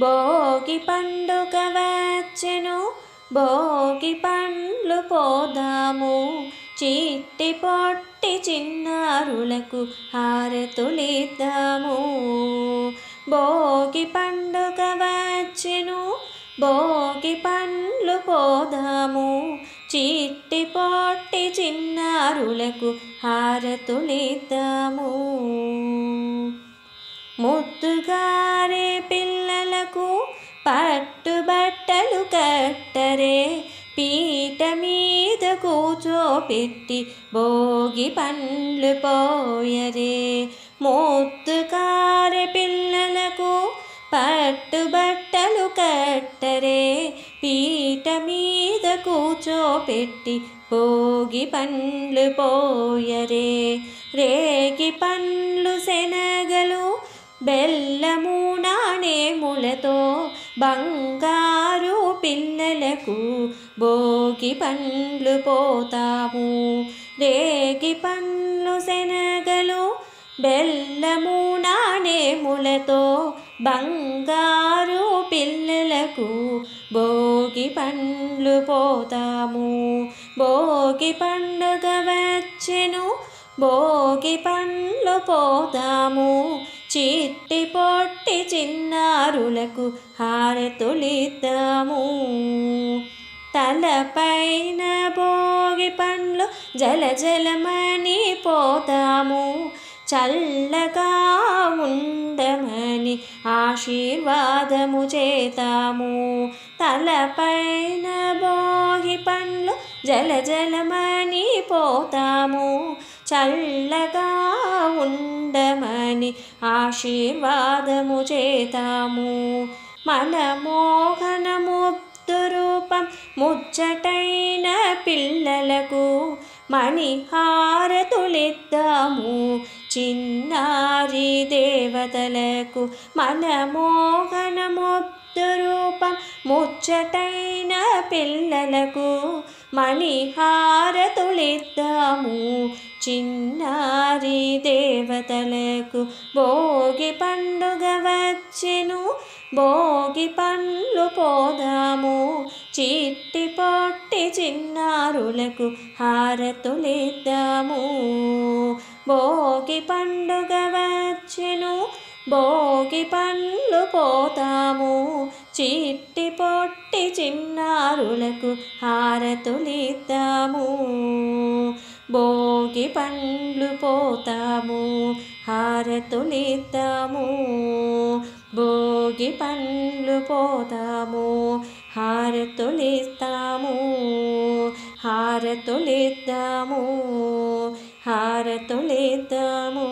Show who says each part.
Speaker 1: భోగి పండుగ వచ్చెను భోగి పండ్లు పోదాము, చిట్టి పొట్టి చిన్నారులకు హారతులిద్దాము. భోగి పండుగ వచ్చెను భోగి పండ్లు పోదాము, చిట్టి పొట్టి చిన్నారులకు హారతులిద్దాము. ముద్దుగారే పిల్లలకు పట్టుబట్టలు కట్టరే, పీట మీద కూర్చోపెట్టి భోగి పండ్లు పోయరే. ముద్దుగారే పిల్లలకు పట్టుబట్టలు కట్టరే, పీట మీద కూర్చోపెట్టి భోగి పండ్లు పోయరే. రేగి పండ్లు శనగలు బెల్లము నాణేములతో బంగారు పిల్లలకు భోగి పండ్లు పోతాము. రేగి పండ్లు శనగలు బెల్లము నాణేములతో బంగారు పిల్లలకు భోగి పండ్లు పోతాము. భోగి పండుగ వచ్చెను భోగి పండ్లు పోతాము, చిట్టి పొట్టి చిన్నారులకు హారతులిద్దాము. తలపైన భోగి పండ్లు జలజలమని పోతాము, చల్లగా ఉండమని ఆశీర్వాదము చేతాము. తలపైన భోగి పండ్లు జలజలమని పోతాము, చల్లగా ఉండమని ఆశీర్వాదము చేతాము. మన మోహన ముద్దు రూపం ముచ్చటైన పిల్లలకు మణిహారతులిద్దాము, చిన్నారి దేవతలకు. మన మోహన ముద్దు రూపం ముచ్చటైన పిల్లలకు మణిహారతులిద్దాము, చిన్నారి దేవతలకు. భోగి పండుగ వచ్చెను భోగి పండ్లు పోదాము, చిట్టి పొట్టి చిన్నారులకు హారతులిద్దాము. భోగి పండుగ వచ్చెను భోగి పండ్లు పోతాము, చిట్టి పొట్టి చిన్నారులకు హారతులిద్దాము. భోగి పండ్లు పోతాము, హారతులిద్దాము. భోగి పండ్లు పోతాము, హారతులిద్దాము. హారతులిద్దాము, హారతులిద్దాము.